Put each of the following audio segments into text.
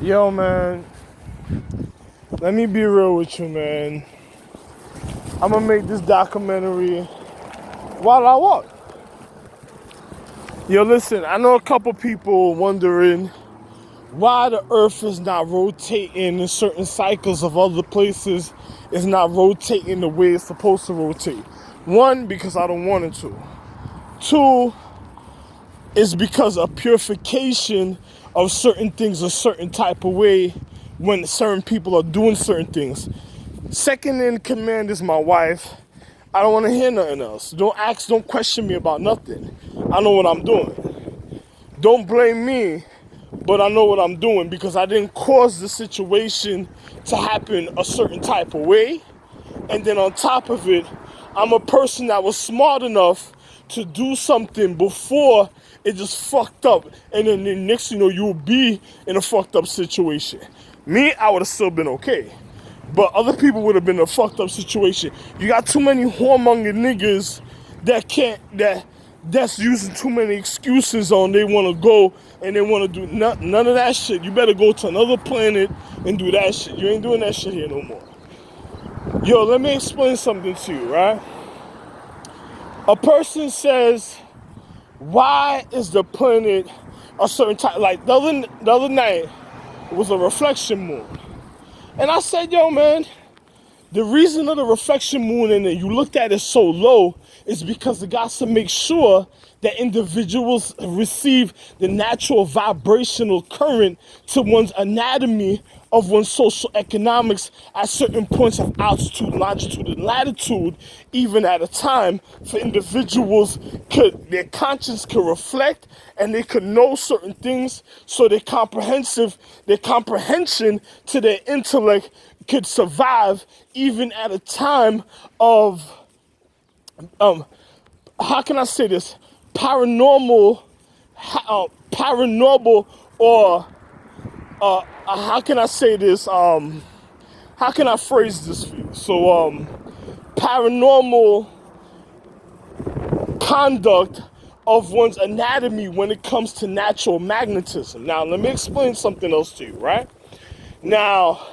Yo, man, let me be real with you, man. I'm gonna make this documentary while I walk. Yo, listen, I know a couple people wondering why the earth is not rotating in certain cycles of other places. It's not rotating the way it's supposed to rotate. One, because I don't want it to. Two, is because of purification of certain things a certain type of way when certain people are doing certain things. Second in command is my wife. I don't want to hear nothing else. Don't question me about nothing. I know what I'm doing. Don't blame me, but I know what I'm doing because I didn't cause the situation to happen a certain type of way. And then on top of it, I'm a person that was smart enough to do something before it just fucked up. And then the next thing you know, you'll be in a fucked up situation. Me, I would have still been okay. But other people would have been in a fucked up situation. You got too many whoremonger niggas that's using too many excuses on they want to go and they want to do none of that shit. You better go to another planet and do that shit. You ain't doing that shit here no more. Yo, let me explain something to you, right? A person says, why is the planet a certain type? Like the other night, it was a reflection moon. And I said, yo, man, the reason of the reflection moon and you looked at it so low is because it got to make sure that individuals receive the natural vibrational current to one's anatomy of one's social economics at certain points of altitude, longitude, and latitude, even at a time for individuals their conscience could reflect and they could know certain things so their comprehension to their intellect could survive even at a time of how can I say this, paranormal or how can I say this, how can I phrase this for you? So paranormal conduct of one's anatomy when it comes to natural magnetism. Now let me explain something else to you, right? Now,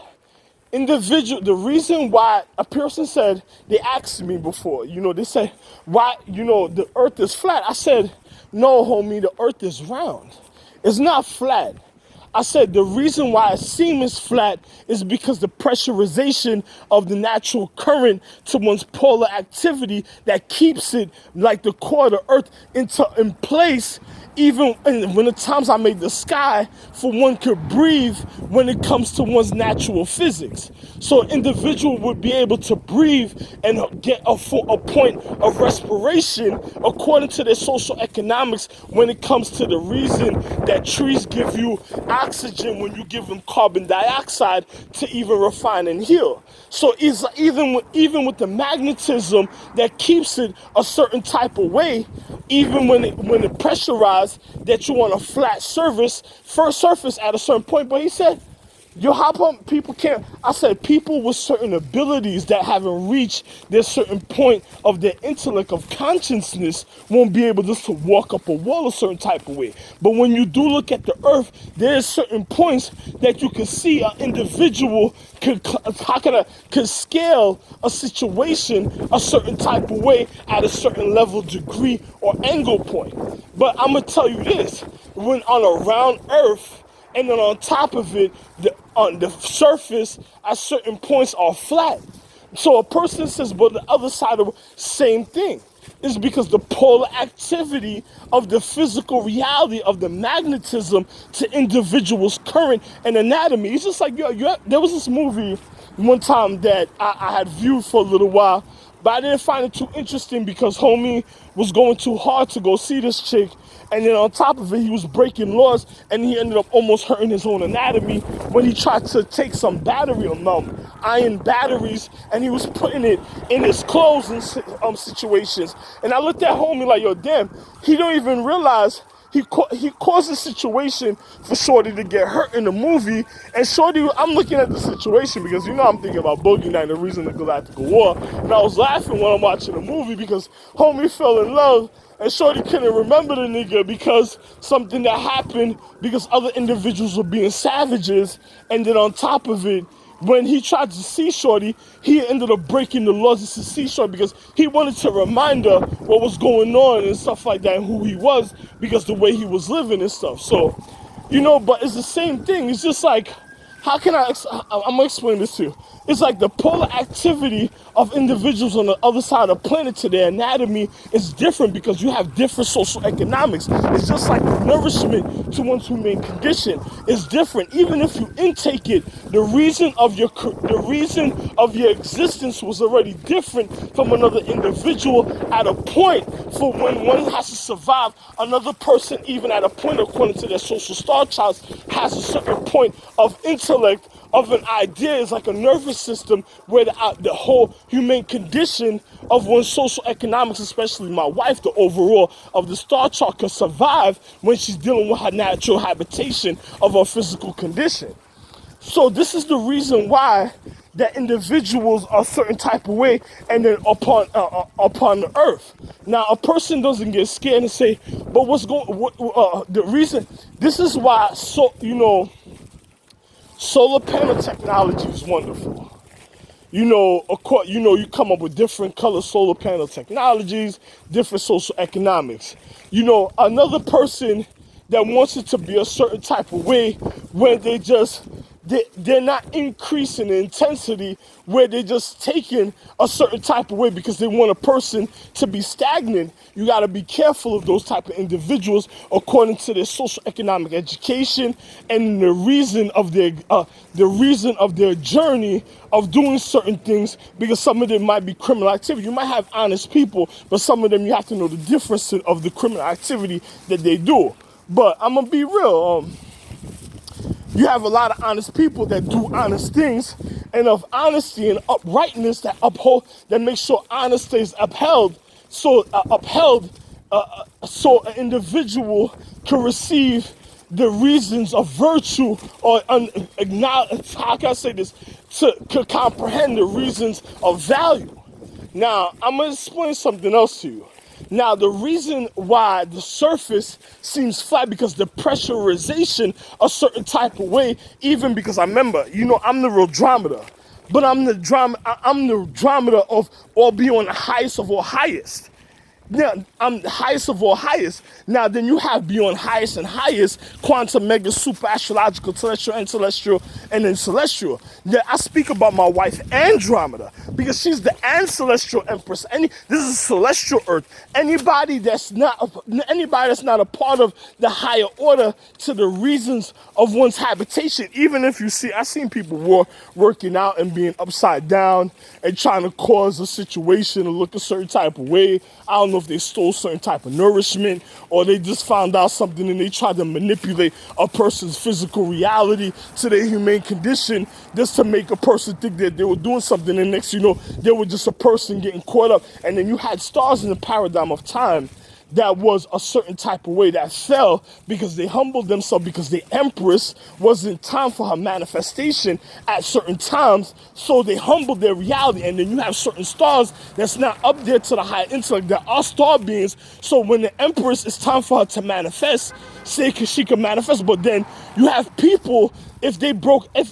the reason why a person said, they asked me before, they said, why, the earth is flat. I said, no, homie, the earth is round. It's not flat. I said the reason why it seems flat is because the pressurization of the natural current to one's polar activity that keeps it like the core of the earth in place, even when the times I made the sky for one could breathe when it comes to one's natural physics. So an individual would be able to breathe and get a point of respiration according to their social economics when it comes to the reason that trees give you oxygen when you give them carbon dioxide to even refine and heal. So even with the magnetism that keeps it a certain type of way, even when it pressurized, that you want a flat surface at a certain point. But he said, yo, how come people can't? I said, people with certain abilities that haven't reached their certain point of their intellect of consciousness won't be able just to walk up a wall a certain type of way. But when you do look at the earth, there's certain points that you can see an individual could scale a situation a certain type of way at a certain level, degree, or angle point. But I'm gonna tell you this: when on a round earth, and then on top of it, on the surface at certain points are flat. So a person says, but the other side of the same thing. Is because the polar activity of the physical reality of the magnetism to individuals' current and anatomy. It's just like, there was this movie one time that I had viewed for a little while, but I didn't find it too interesting because homie was going too hard to go see this chick. And then on top of it, he was breaking laws, and he ended up almost hurting his own anatomy when he tried to take some iron batteries, and he was putting it in his clothes in situations. And I looked at homie like, yo, damn, he don't even realize he caused a situation for Shorty to get hurt in the movie. And Shorty, I'm looking at the situation because I'm thinking about Boogie Night, the reason the Galactic War. And I was laughing when I'm watching the movie because homie fell in love and shorty couldn't remember the nigga because something that happened because other individuals were being savages, and then on top of it, when he tried to see shorty, he ended up breaking the laws to see shorty because he wanted to remind her what was going on and stuff like that and who he was because the way he was living and stuff. So, you know, but it's the same thing. It's just like, how can I'm gonna explain this to you. It's like the polar activity of individuals on the other side of the planet to their anatomy is different because you have different social economics. It's just like the nourishment to one's human condition is different. Even if you intake it, the reason of your existence was already different from another individual at a point for when one has to survive. Another person, even at a point according to their social star charts, has a certain point of intellect, of an idea. Is like a nervous system where the whole human condition of one's social economics, especially my wife, the overall of the star chart, can survive when she's dealing with her natural habitation of her physical condition. So this is the reason why that individuals are a certain type of way and then upon the earth. Now a person doesn't get scared and say, but the reason, this is why, so you know, solar panel technology is wonderful. You know, you come up with different color solar panel technologies, different social economics. You know, another person that wants it to be a certain type of way when they're not increasing the intensity, where they're just taking a certain type of way because they want a person to be stagnant. You got to be careful of those type of individuals according to their social economic education and the reason of their journey of doing certain things, because some of them might be criminal activity. You might have honest people, but some of them you have to know the difference of the criminal activity that they do. But I'm gonna be real. You have a lot of honest people that do honest things, and of honesty and uprightness that makes sure honesty is upheld. So so an individual can receive the reasons of virtue, or acknowledge, how can I say this, to comprehend the reasons of value. Now I'm gonna explain something else to you. Now, the reason why the surface seems flat, because the pressurization a certain type of way, even because I remember, you know, I'm the rodrometer, but I'm the rodrometer of all being on the highest of all highest. Now, I'm the highest of all highest. Now, then you have beyond highest and highest, quantum, mega, super, astrological, terrestrial, and celestial, and then celestial. Then I speak about my wife, Andromeda, because she's the celestial empress. This is celestial Earth. Anybody that's not a part of the higher order to the reasons of one's habitation, even if you see, I've seen people working out and being upside down and trying to cause a situation to look a certain type of way. I don't know if they stole certain type of nourishment, or they just found out something and they tried to manipulate a person's physical reality to their humane condition just to make a person think that they were doing something, and next you know, they were just a person getting caught up. And then you had stars in the paradigm of time that was a certain type of way that fell because they humbled themselves, because the empress wasn't time for her manifestation at certain times, so they humbled their reality. And then you have certain stars that's not up there to the high intellect, that are star beings. So when the empress, it's time for her to manifest, say she can manifest. But then you have people, if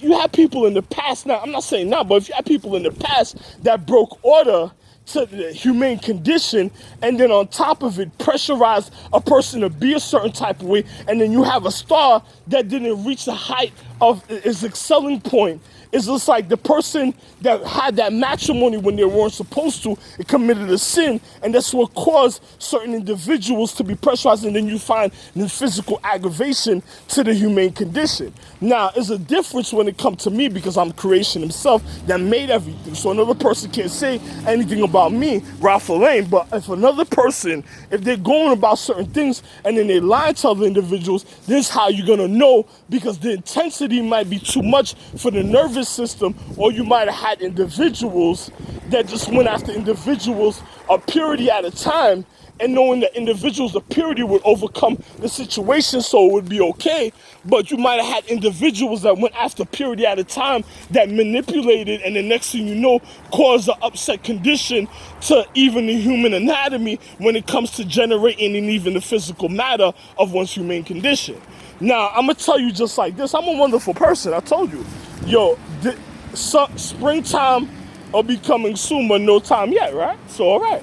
you have people in the past, now I'm not saying now, but if you have people in the past that broke order to the humane condition, and then on top of it pressurize a person to be a certain type of way, and then you have a star that didn't reach the height of its excelling point. It's just like the person that had that matrimony when they weren't supposed to, it committed a sin, and that's what caused certain individuals to be pressurized, and then you find the physical aggravation to the humane condition. Now, there's a difference when it comes to me, because I'm creation himself that made everything. So another person can't say anything about me, Ralph Lane. But if another person, if they're going about certain things and then they lie to other individuals, this is how you're gonna know, because the intensity might be too much for the nervous system, or you might have had individuals that just went after individuals of purity at a time, and knowing that individuals of purity would overcome the situation so it would be okay. But you might have had individuals that went after purity at a time that manipulated, and the next thing you know, caused an upset condition to even the human anatomy when it comes to generating and even the physical matter of one's human condition. Now, I'm going to tell you just like this. I'm a wonderful person. I told you. Yo, springtime will be coming soon, but no time yet, right? So, all right.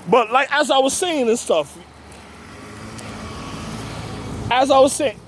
But like, as I was saying and stuff, as I was saying,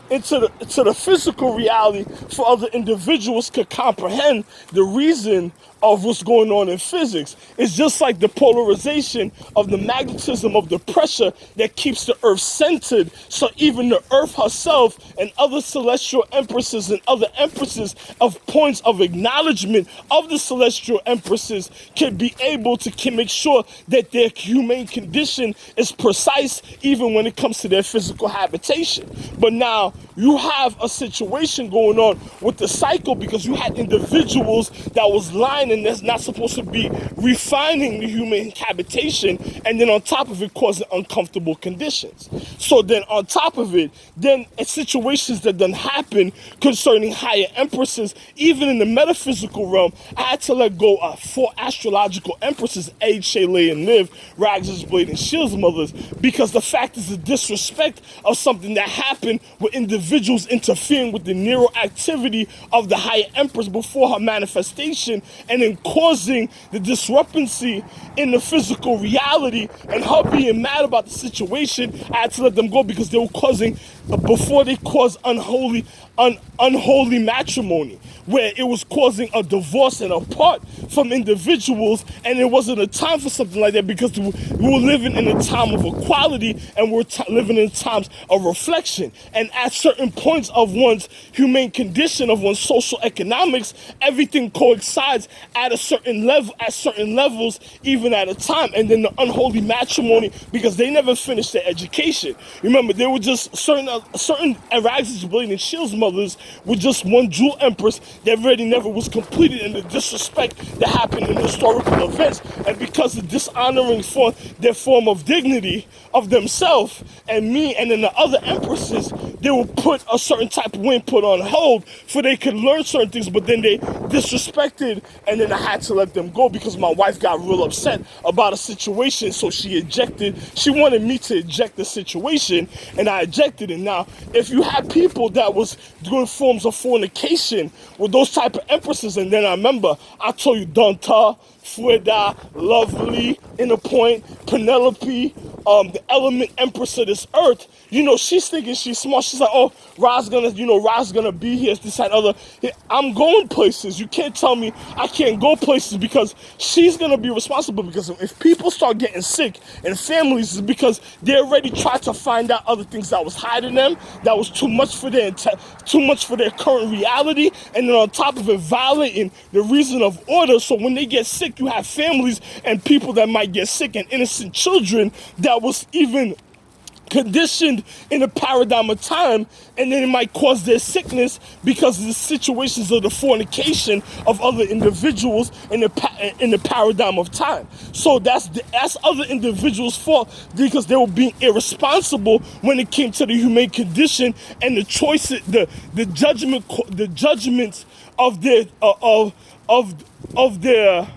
into the physical reality for other individuals could comprehend the reason of what's going on in physics. It's just like the polarization of the magnetism of the pressure that keeps the earth centered, so even the earth herself and other celestial empresses and other empresses of points of acknowledgement of the celestial empresses can be able to make sure that their humane condition is precise even when it comes to their physical habitation. But now you have a situation going on with the cycle, because you had individuals that was lying and that's not supposed to be refining the human habitation, and then on top of it causing uncomfortable conditions. So then on top of it, then situations that then happen concerning higher empresses, even in the metaphysical realm, I had to let go of 4 astrological empresses, Age, Shayla, and Niv, Rags, Blade, and Shield's mothers, because the fact is the disrespect of something that happened with individuals interfering with the neural activity of the higher empress before her manifestation, and then causing the discrepancy in the physical reality, and her being mad about the situation. I had to let them go because they were causing, before they caused unholy matrimony, where it was causing a divorce and apart from individuals, and it wasn't a time for something like that, because we were living in a time of equality, and we're living in times of reflection. And at certain points of one's humane condition, of one's social economics, everything coincides at a certain level, at certain levels, even at a time. And then the unholy matrimony, because they never finished their education. Remember, they were just certain Araxes, Blade, and Shield's mothers with just one jewel empress that really never was completed, in the disrespect that happened in historical events, and because of dishonoring for their form of dignity of themselves and me, and then the other empresses, they would put a certain type of wind put on hold for they could learn certain things, but then they disrespected, and then I had to let them go because my wife got real upset about a situation, so she wanted me to eject the situation, and I ejected it. Now, if you had people that was doing forms of fornication with those type of empresses, and then I remember I told you Donta, Fueda, Lovely, Inner Point, Penelope, the element empress of this earth, you know, she's thinking she's smart. She's like, oh, Ra's gonna be here, this, that, other. I'm going places. You can't tell me I can't go places, because she's gonna be responsible, because if people start getting sick in families, it's because they already tried to find out other things that was hiding them, that was too much for their current reality, and then on top of it, violating the reason of order. So when they get sick, you have families and people that might get sick, and innocent children that was even conditioned in a paradigm of time, and then it might cause their sickness because of the situations of the fornication of other individuals in the paradigm of time. So that's other individuals' fault, because they were being irresponsible when it came to the humane condition and the choices, the judgments of their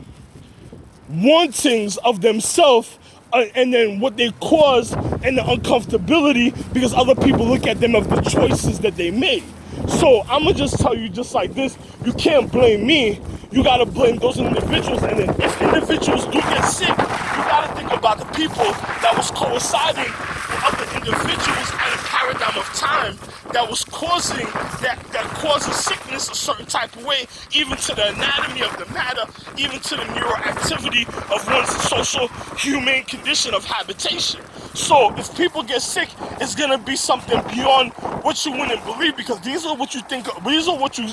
wantings of themselves, and then what they cause, and the uncomfortability because other people look at them of the choices that they made. So I'm gonna just tell you just like this: you can't blame me. You gotta blame those individuals. And then if individuals do get sick, you gotta think about the people that was coinciding with other individuals in a paradigm of time that was causing that causes sickness a certain type of way, even to the anatomy of the matter, even to the neural activity of one's social humane condition of habitation. So if people get sick, it's gonna be something beyond what you wouldn't believe, because these are what you think, these are what you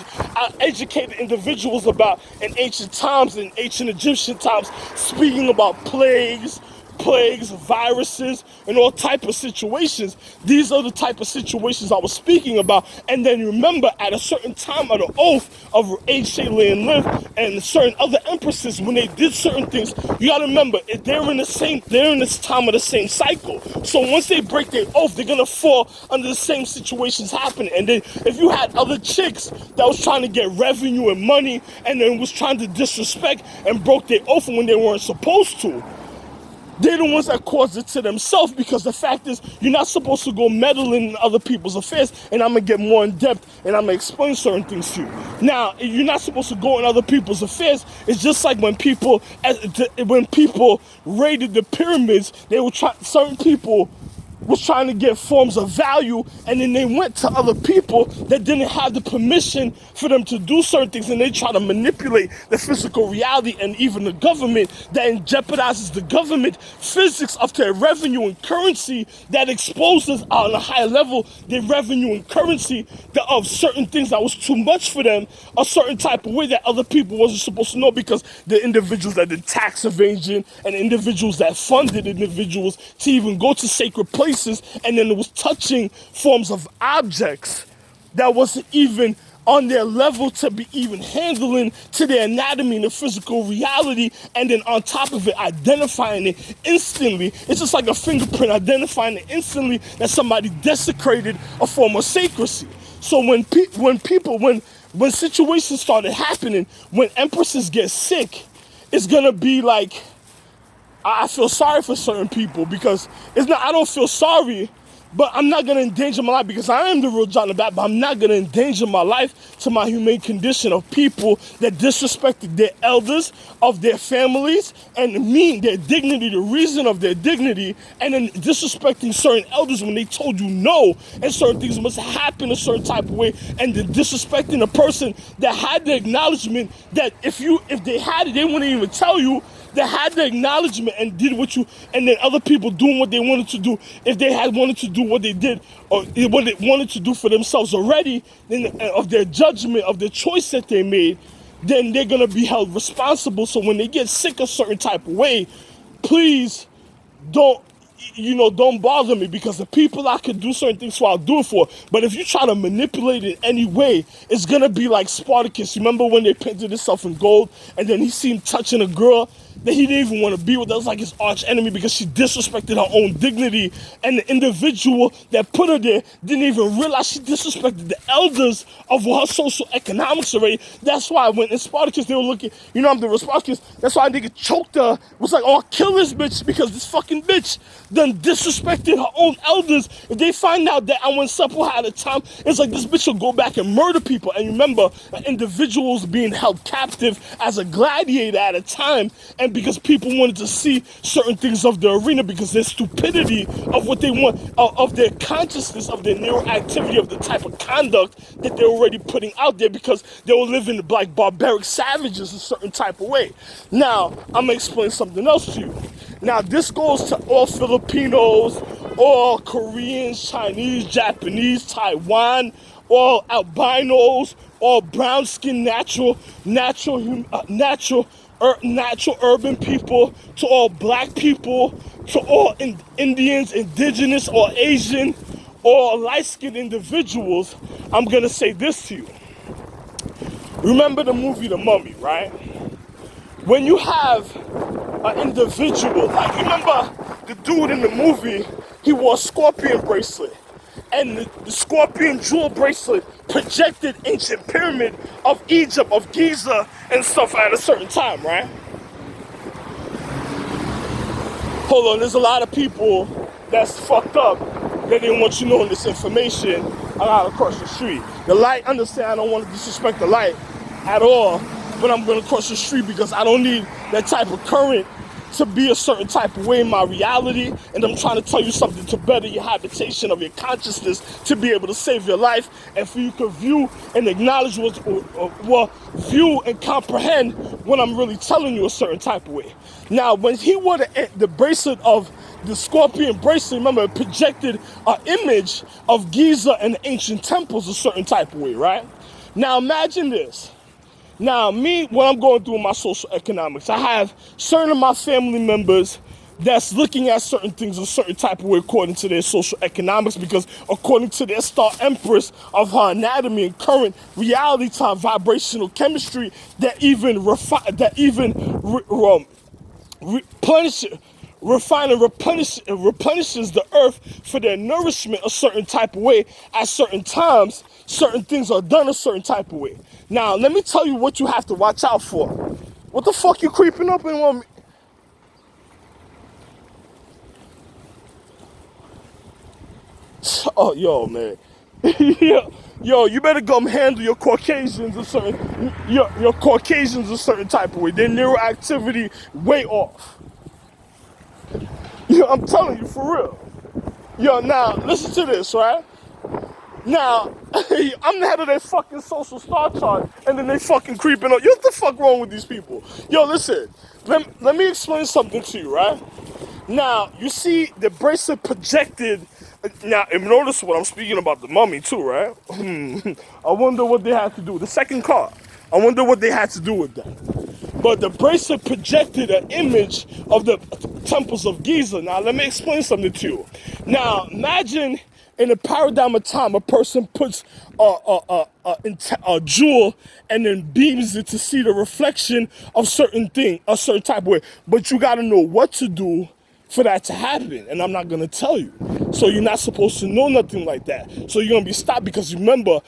educated individuals about in ancient times, in ancient Egyptian times, speaking about plagues, plagues, viruses, and all type of situations. These are the type of situations I was speaking about. And then remember, at a certain time of the oath of Shayla and Liv and certain other empresses, when they did certain things, you gotta remember, they're in this time of the same cycle. So once they break their oath, they're gonna fall under the same situations happening. And then if you had other chicks that was trying to get revenue and money and then was trying to disrespect and broke their oath when they weren't supposed to, they're the ones that caused it to themselves, because the fact is, you're not supposed to go meddling in other people's affairs, and I'm going to get more in depth, and I'm going to explain certain things to you. Now, you're not supposed to go in other people's affairs. It's just like when people raided the pyramids, certain people was trying to get forms of value, and then they went to other people that didn't have the permission for them to do certain things, and they try to manipulate the physical reality and even the government, that jeopardizes the government physics of their revenue and currency, that exposes on a higher level their revenue and currency of certain things that was too much for them, a certain type of way that other people wasn't supposed to know, because the individuals that did tax evasion and individuals that funded individuals to even go to sacred places, and then it was touching forms of objects that wasn't even on their level to be even handling to their anatomy and the physical reality, and then on top of it, identifying it instantly. It's just like a fingerprint, identifying it instantly that somebody desecrated a form of sacredcy. So when situations started happening, when empresses get sick, it's gonna be like, I feel sorry for certain people, because I don't feel sorry, but I'm not going to endanger my life, because I am the real John the Baptist, but I'm not going to endanger my life to my humane condition of people that disrespected their elders, of their families, and mean their dignity, the reason of their dignity, and then disrespecting certain elders when they told you no, and certain things must happen a certain type of way, and then disrespecting a person that had the acknowledgement that if they had it, they wouldn't even tell you, that had the acknowledgement and did and then other people doing what they wanted to do. If they had wanted to do what they did, or what they wanted to do for themselves already, then of their judgment, of the choice that they made, then they're gonna be held responsible. So when they get sick a certain type of way, please don't bother me, because the people I could do certain things for, I'll do it for. But if you try to manipulate it in any way, it's gonna be like Spartacus. You remember when they painted himself in gold, and then he seen touching a girl that he didn't even want to be with? That was like his arch enemy, because she disrespected her own dignity, and the individual that put her there didn't even realize she disrespected the elders of her social economics already. That's why when in Spartacus they were looking, I'm the real Spartacus, that's why they choked her. It was like, oh, I'll kill this bitch, because this fucking bitch done disrespected her own elders. If they find out that I went supple at a time, it's like this bitch will go back and murder people. And remember, individuals being held captive as a gladiator at a time, and because people wanted to see certain things of the arena, because their stupidity of what they want, of their consciousness, of their neuroactivity, of the type of conduct that they're already putting out there, because they were living like barbaric savages a certain type of way. Now, I'm gonna explain something else to you. Now, this goes to all Filipinos, all Koreans, Chinese, Japanese, Taiwan, all albinos, all brown-skinned natural urban people, to all black people, to all Indians, indigenous, or Asian, or light-skinned individuals. I'm gonna say this to you. Remember the movie The Mummy, right? When you have an individual, like, remember the dude in the movie, he wore a scorpion bracelet, and the scorpion jewel bracelet projected ancient pyramid of Egypt, of Giza, and stuff at a certain time, right? Hold on, there's a lot of people that's fucked up. They didn't want you knowing this information out across the street. The light, understand, I don't want to disrespect the light at all, but I'm going to cross the street because I don't need that type of current to be a certain type of way in my reality, and I'm trying to tell you something to better your habitation of your consciousness, to be able to save your life, and for you to view and acknowledge view and comprehend when I'm really telling you a certain type of way. Now, when he wore the bracelet of the scorpion bracelet, remember, it projected an image of Giza and the ancient temples a certain type of way, right? Now, imagine this. Now, me, what I'm going through in my social economics, I have certain of my family members that's looking at certain things a certain type of way according to their social economics, because according to their star empress of her anatomy and current reality time vibrational chemistry, that even replenishes, replenishes the earth for their nourishment a certain type of way. At certain times, certain things are done a certain type of way. Now, let me tell you what you have to watch out for. What the fuck you creeping up and want me? Oh, yo, man. Yo, you better come handle your Caucasians a certain, your Caucasians a certain type of way. Their neuroactivity way off. Yo, I'm telling you, for real. Yo, now, listen to this, right? Now, I'm the head of their fucking social star chart, and then they fucking creeping up. Yo, what the fuck wrong with these people? Yo, listen, let me explain something to you, right? Now, you see the bracelet projected. Now, and notice what I'm speaking about the mummy too, right? I wonder what they had to do with the second card. I wonder what they had to do with that. But the bracelet projected an image of the temples of Giza. Now, let me explain something to you. Now, imagine in a paradigm of time, a person puts a jewel and then beams it to see the reflection of certain thing, a certain type of way. But you got to know what to do for that to happen, and I'm not gonna tell you. So you're not supposed to know nothing like that. So you're gonna be stopped, because remember,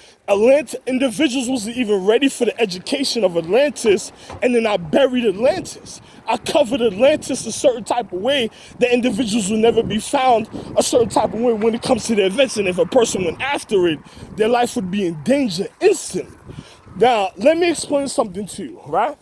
individuals wasn't even ready for the education of Atlantis, and then I buried Atlantis. I covered Atlantis a certain type of way that individuals will never be found a certain type of way when it comes to their events, and if a person went after it, their life would be in danger instantly. Now, let me explain something to you, right?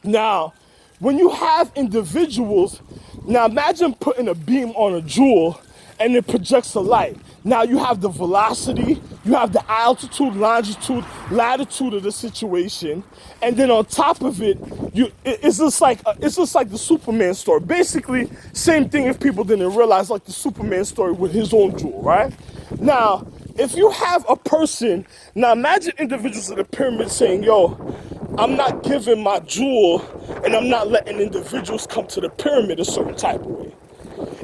Now, when you have individuals, now imagine putting a beam on a jewel and it projects a light. Now you have the velocity, you have the altitude, longitude, latitude of the situation, and then on top of it, it's just like the Superman story. Basically, same thing if people didn't realize, like the Superman story with his own jewel, right? Now, if you have a person, now imagine individuals at the pyramid saying, yo, I'm not giving my jewel and I'm not letting individuals come to the pyramid a certain type of way.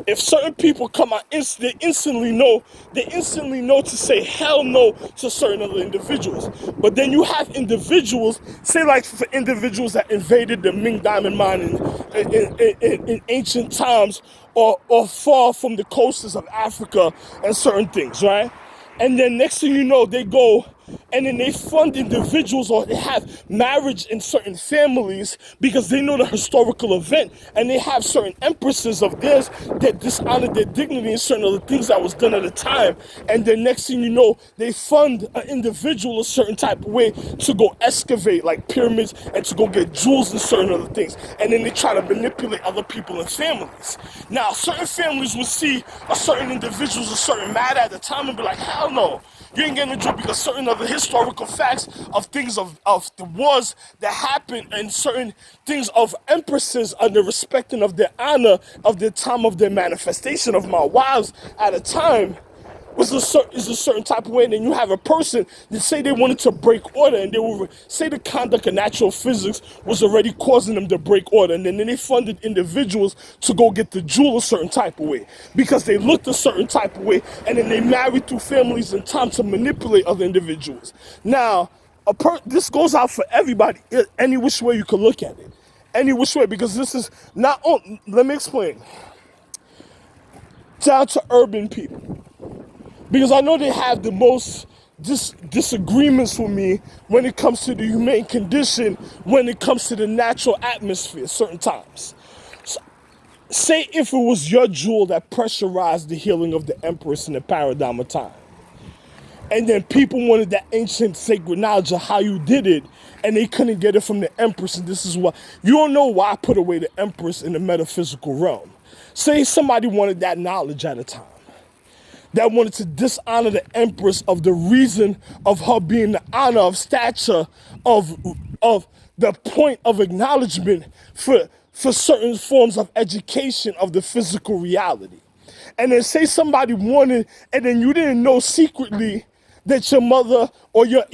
If certain people come out, they instantly know to say hell no to certain other individuals. But then you have individuals, say like for individuals that invaded the Ming Diamond Mine in ancient times, or far from the coasts of Africa and certain things, right? And then next thing you know, they go and then they fund individuals, or they have marriage in certain families because they know the historical event, and they have certain empresses of theirs that dishonored their dignity and certain other things that was done at the time. And then next thing you know, they fund an individual a certain type of way to go excavate like pyramids and to go get jewels and certain other things. And then they try to manipulate other people and families. Now, certain families would see a certain individuals a certain matter at the time and be like, hell no. You ain't getting a job, because certain other historical facts of things of the wars that happened, and certain things of empresses under respecting of their honor of the time of their manifestation of my wives at a time is a certain type of way. And then you have a person that say they wanted to break order, and they will say the conduct of natural physics was already causing them to break order, and then they funded individuals to go get the jewel a certain type of way because they looked a certain type of way, and then they married through families in time to manipulate other individuals. Now, this goes out for everybody, any which way you could look at it, any which way, because this is not on. Let me explain. Down to urban people, because I know they have the most disagreements with me when it comes to the humane condition, when it comes to the natural atmosphere certain times. So, say if it was your jewel that pressurized the healing of the empress in the paradigm of time, and then people wanted that ancient sacred knowledge of how you did it, and they couldn't get it from the empress, and this is why. You don't know why I put away the empress in the metaphysical realm. Say somebody wanted that knowledge at a time, that wanted to dishonor the empress of the reason of her being the honor of stature of the point of acknowledgement for certain forms of education of the physical reality. And then say somebody wanted, and then you didn't know secretly that your mother or your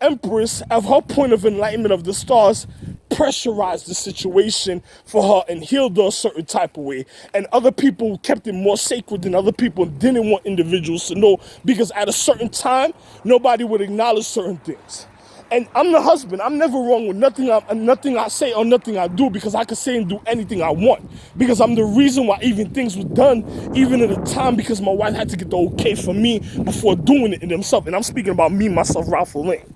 empress of her point of enlightenment of the stars pressurized the situation for her and healed her a certain type of way. And other people kept it more sacred than other people and didn't want individuals to know, because at a certain time, nobody would acknowledge certain things. And I'm the husband. I'm never wrong with nothing I say or nothing I do, because I can say and do anything I want. Because I'm the reason why even things were done, even at the time, because my wife had to get the okay from me before doing it in themselves. And I'm speaking about me, myself, Ralph Lane.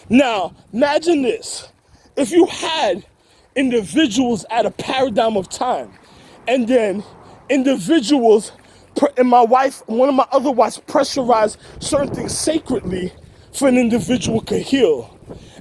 Now, imagine this. If you had individuals at a paradigm of time, and then individuals, and my wife, one of my other wives, pressurized certain things sacredly for an individual to heal.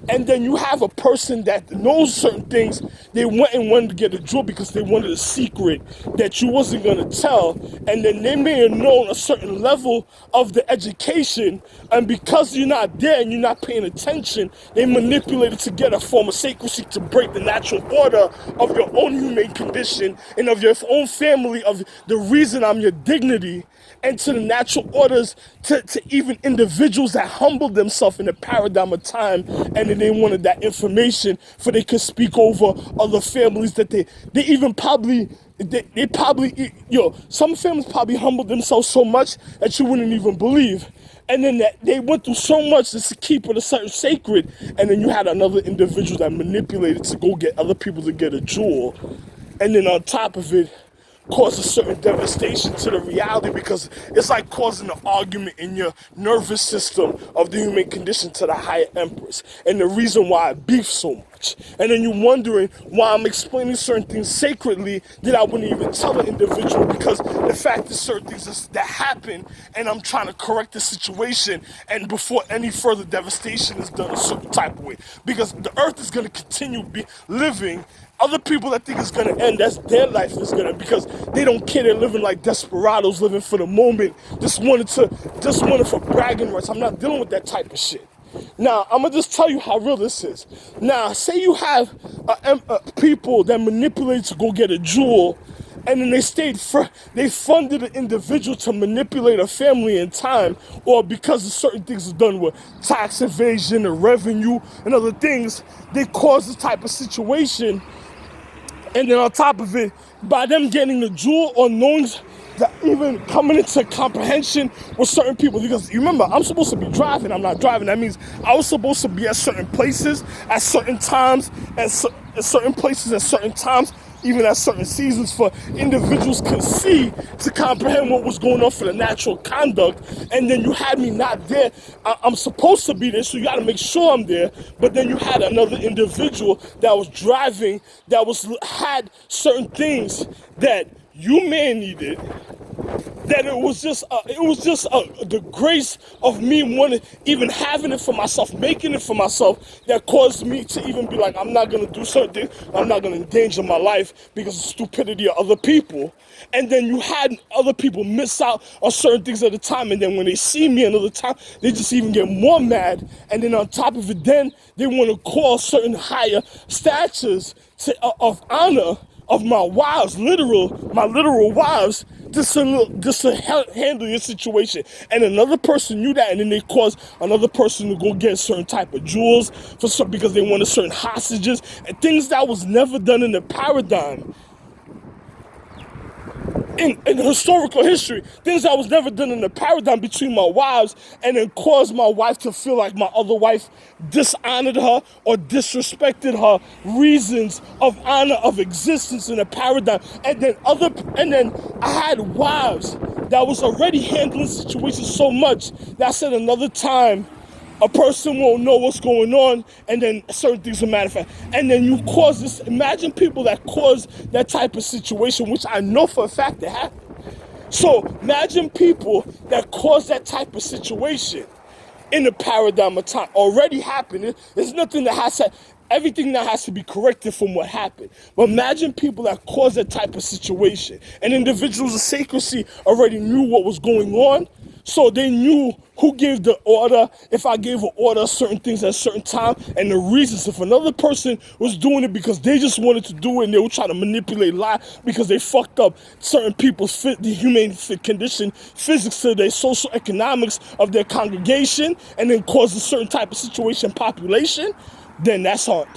And then you have a person that knows certain things, they went and wanted to get a jewel because they wanted a secret that you wasn't going to tell. And then they may have known a certain level of the education, and because you're not there and you're not paying attention, they manipulated to get a form of secrecy to break the natural order of your own human condition and of your own family, of the reason I'm your dignity, and to the natural orders, to even individuals that humbled themselves in the paradigm of time, and then they wanted that information for they could speak over other families that they even probably, they probably, some families probably humbled themselves so much that you wouldn't even believe. And then they went through so much just to keep it a certain sacred, and then you had another individual that manipulated to go get other people to get a jewel, and then on top of it, cause a certain devastation to the reality, because it's like causing an argument in your nervous system of the human condition to the higher empress, and the reason why I beef so much. And then you're wondering why I'm explaining certain things sacredly that I wouldn't even tell an individual, because the fact is certain things that happen, and I'm trying to correct the situation, and before any further devastation is done a certain type of way, because the earth is going to continue living. Other people that think it's going to end, that's their life is going to, because they don't care. They're living like desperados, living for the moment, just wanted for bragging rights. I'm not dealing with that type of shit. Now, I'm going to just tell you how real this is. Now, say you have people that manipulate to go get a jewel, and then they funded an individual to manipulate a family in time, or because of certain things are done with tax evasion and revenue and other things, they cause this type of situation. And then on top of it, by them getting the jewel or knowing that, even coming into comprehension with certain people, because you remember, I'm supposed to be driving, I'm not driving. That means I was supposed to be at certain places at certain times, at certain places at certain times, even at certain seasons, for individuals can see to comprehend what was going on for the natural conduct. And then you had me not there. I'm supposed to be there, so you got to make sure I'm there. But then you had another individual that was driving, that had certain things that you may needed, that it was just the grace of me wanting, even having it for myself, making it for myself, that caused me to even be like, I'm not going to do certain things, I'm not going to endanger my life because of stupidity of other people. And then you had other people miss out on certain things at the time, and then when they see me another time, they just even get more mad. And then on top of it, then they want to call certain higher statures of honor of my wives, my literal wives, just to handle your situation. And another person knew that, and then they caused another person to go get certain type of jewels because they wanted certain hostages and things that was never done in the paradigm. In historical history, things that was never done in the paradigm between my wives, and then caused my wife to feel like my other wife dishonored her or disrespected her reasons of honor of existence in the paradigm. And then I had wives that was already handling situations so much that I said another time, a person won't know what's going on, and then certain things will manifest. And then you cause this. Imagine people that cause that type of situation, which I know for a fact that happened. So imagine people that cause that type of situation in the paradigm of time already happened. There's nothing that everything that has to be corrected from what happened. But imagine people that cause that type of situation, and individuals of secrecy already knew what was going on. So they knew who gave the order, if I gave an order, certain things at a certain time, and the reasons. If another person was doing it because they just wanted to do it and they were trying to manipulate, lie, because they fucked up certain people's the humane condition, physics to their social economics of their congregation, and then caused a certain type of situation, population, then that's on.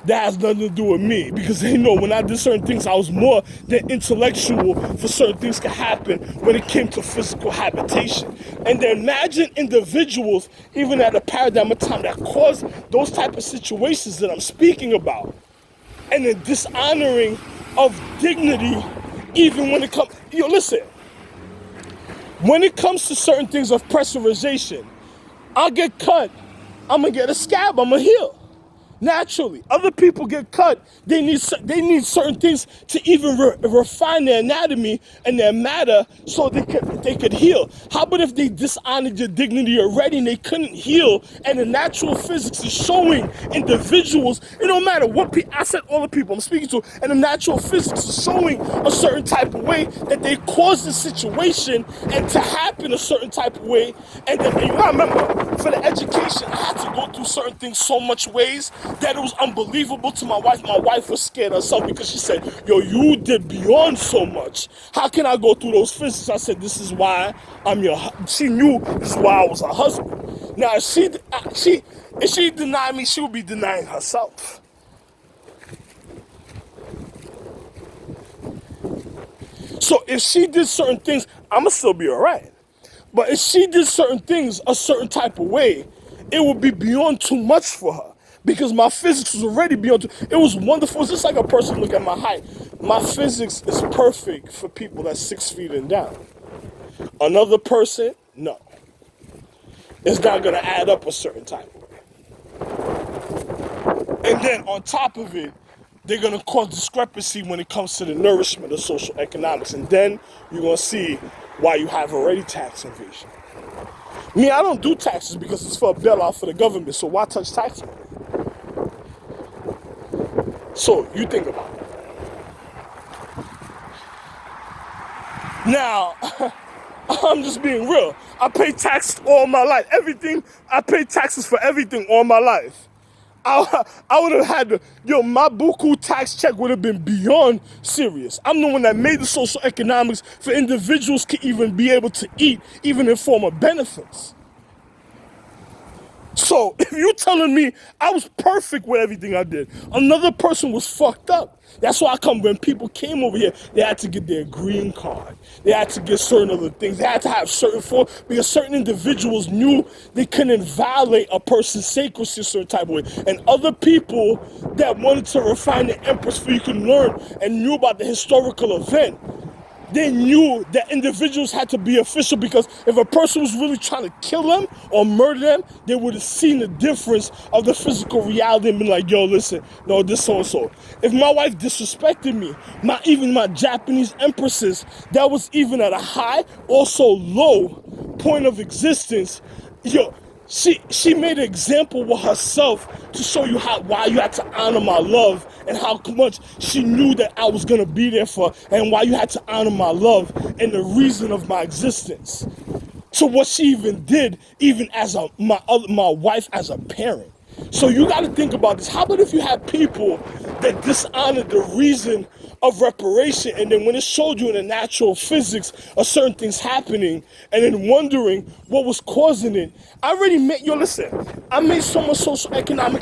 that has nothing to do with me, because they know when I did certain things, I was more than intellectual for certain things could happen when it came to physical habitation. And then imagine individuals, even at a paradigm of time, that cause those type of situations that I'm speaking about, and the dishonoring of dignity, even when it comes, listen, when it comes to certain things of pressurization, I'll get cut, I'm gonna get a scab, I'm gonna heal. Naturally, other people get cut. They need certain things to even refine their anatomy and their matter so they could heal. How about if they dishonored your dignity already and they couldn't heal? And the natural physics is showing individuals. It don't matter what I said, all the people I'm speaking to, and the natural physics is showing a certain type of way that they caused the situation and to happen a certain type of way. And then you gotta remember, for the education, I had to go through certain things so much ways that it was unbelievable to my wife. My wife was scared herself because she said, yo, you did beyond so much. How can I go through those physics? I said, this is why I'm she knew this is why I was her husband. Now, if she denied me, she would be denying herself. So if she did certain things, I'ma still be all right. But if she did certain things a certain type of way, it would be beyond too much for her. Because my physics was already beyond, it was wonderful. It's just like a person look at my height. My physics is perfect for people that's 6 feet and down. Another person, no. It's not gonna add up a certain type of way. And then on top of it, they're gonna cause discrepancy when it comes to the nourishment of social economics. And then you're gonna see why you have already tax evasion. Me, I don't do taxes because it's for a bailout for the government, so why touch taxes? So you think about it. Now, I'm just being real. I pay taxes all my life. Everything, I pay taxes for everything all my life. I would have had my buku tax check would have been beyond serious. I'm the one that made the social economics for individuals to even be able to eat, even in form of benefits. So if you're telling me I was perfect with everything I did, another person was fucked up. That's why when people came over here, they had to get their green card. They had to get certain other things. They had to have certain form because certain individuals knew they couldn't violate a person's sacredness a certain type of way. And other people that wanted to refine the empress for you can learn and knew about the historical event, they knew that individuals had to be official, because if a person was really trying to kill them or murder them, they would have seen the difference of the physical reality and been like, yo, listen, no, this so-and-so. If my wife disrespected me, even my Japanese empresses, that was even at a high, also low point of existence, yo, she made an example with herself to show you why you had to honor my love and how much she knew that I was gonna be there for, and why you had to honor my love and the reason of my existence. So what she even did, even as my wife as a parent. So you got to think about this. How about if you had people that dishonored the reason of reparation, and then when it showed you in the natural physics of certain things happening, and then wondering what was causing it? I already made, listen, I made so much social economic